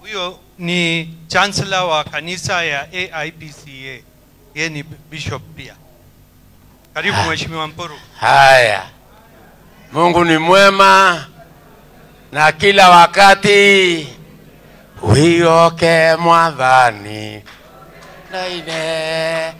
Huyo ni chancellor wa kanisa ya AIPCA. Yeye ni bishop pia. Karibu Mheshimiwa Mpuru. Haya. Mungu ni mwema na kila wakati. Wioke mwadhani naine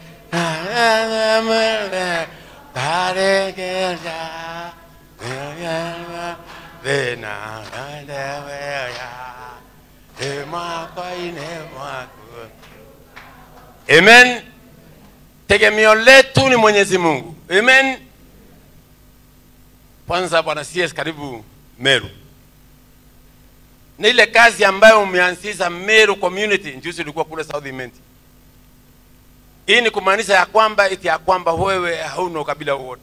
Amen. Tegemeo letu ni Mwenyezi Mungu. Amen. Kwanza Bwana CS, karibu Meru. Na ile kazi ambayo umeanzisha Meru community, njuzi ulikuwa kule South Imenti. Hii ni kumaanisha ya kwamba wewe hauna ukabila wote.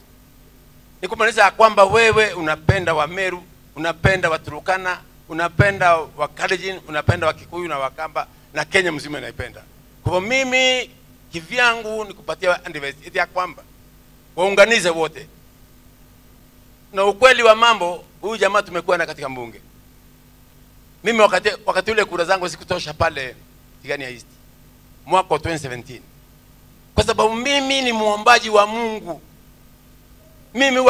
Ni kumaanisha ya kwamba wewe unapenda wa Meru, unapenda wa Turkana, unapenda wa Kalenjin, unapenda wa Kikuyu na Wakamba, na Kenya mzima inaipenda. Kwa mimi kivyangu nikupatia advice eti ya kwamba waunganize wote. Na ukweli wa mambo, huyu jamaa tumekuwa na katika mbunge. Mimi wakati ule kura zangu sikutosha pale Tigania East mwaka 2017. Kwa sababu mimi ni muombaji wa Mungu. Mimi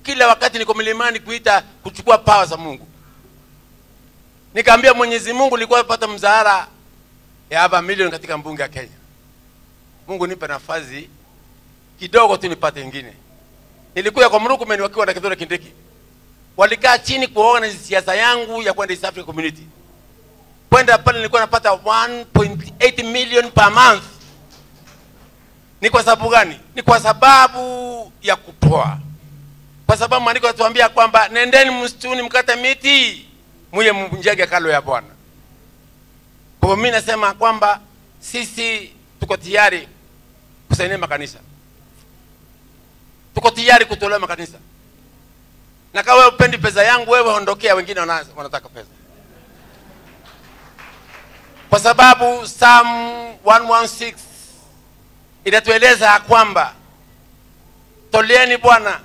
kila wakati niko milimani kuchukua power za Mungu. Nikaambia Mwenyezi Mungu, nilikuwa napata mzahara ya hapa milioni katika mbunge ya Kenya. Mungu nipe nafasi kidogo tu nipate nyingine. Nilikuwa kwa Murkomen wakiwa na Kithure Kindiki. Walikaa chini kuona siasa yangu ya kwenda East African Community. Kwenda pale nilikuwa napata 1.8 million per month. Ni kwa sababu gani? Ni kwa sababu ya kutoa. Kwa sababu maandiko yanatuambia kwamba nendeni msituni mkate miti, muye mjenge kalo ya Bwana. Kwa mimi nasema kwamba sisi tuko tayari kusaidia makanisa. Tuko tayari kutolea makanisa. Na kama wewe upendi pesa yangu, wewe ondokea, wengine wanataka pesa. Kwa sababu Psalm 116 inatueleza kwamba toleeni Bwana,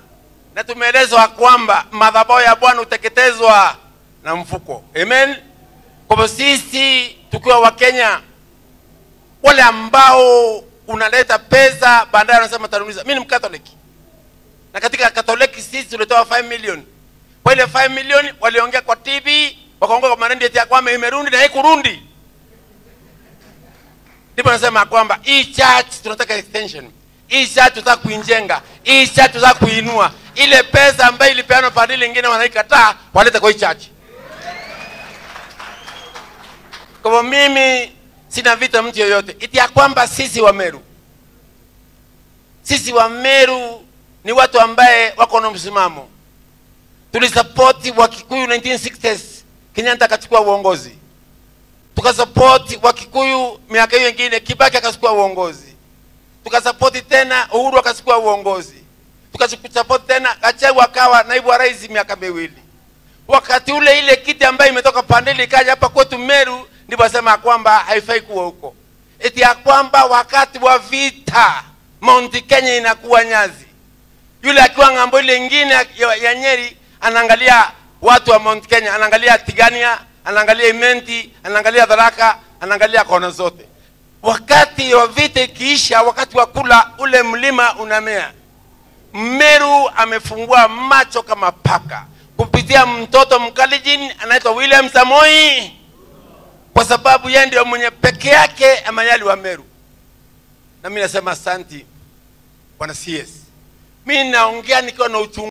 na tumeelezwa kwamba madhabahu ya Bwana uteketezwa na mfuko. Amen. Kwa sisi tukiwa wa Kenya, wale ambao unaleta pesa baadaye wanasema tarumiza. Mimi ni Mkatoliki. Na katika Katoliki sisi tulitoa 5 million. Kwa ile 5 million waliongea kwa TV, wakaongea kwa maneno ya kwamba imerundi na haikurundi. Ndipo nasema kwamba hii church tunataka extension. Hii church tunataka kuijenga. Hii church tunataka kuinua. Ile pesa ambayo ilipeanwa padri wengine wanaikataa, waleta kwa hii church. Kwa mimi sina vita mtu yoyote. Iti ya kwamba sisi wa Meru. Sisi wa Meru ni watu ambaye wako na msimamo. Tulisupporti wa Kikuyu 1960s, Kenyatta akachukua uongozi. Tukasupporti wa Kikuyu miaka hiyo nyingine, Kibaki akachukua uongozi. Tukasupporti tena Uhuru akachukua uongozi. Tukasupporti tena Gachagua akawa naibu wa rais miaka miwili. Wakati ule ile kiti ambayo imetoka Pandeli ikaja hapa kwetu Meru, ndipo wasema kwamba haifai kuwa huko. Eti ya kwamba wakati wa vita Mount Kenya inakuwa Nyazi. Yule akiwa ngambo ile nyingine ya Nyeri anaangalia watu wa Mount Kenya, anaangalia Tigania, anaangalia Imenti, anaangalia Tharaka, anaangalia kona zote. Wakati wa vita ikiisha, wakati wa kula ule mlima unamea. Meru amefungua macho kama paka kupitia mtoto Mkalenjin anaitwa William Samoei, kwa sababu yeye ndio mwenye peke yake amayali wa Meru. Na mimi nasema asante Bwana CS. Mimi naongea nikiwa na uchungu.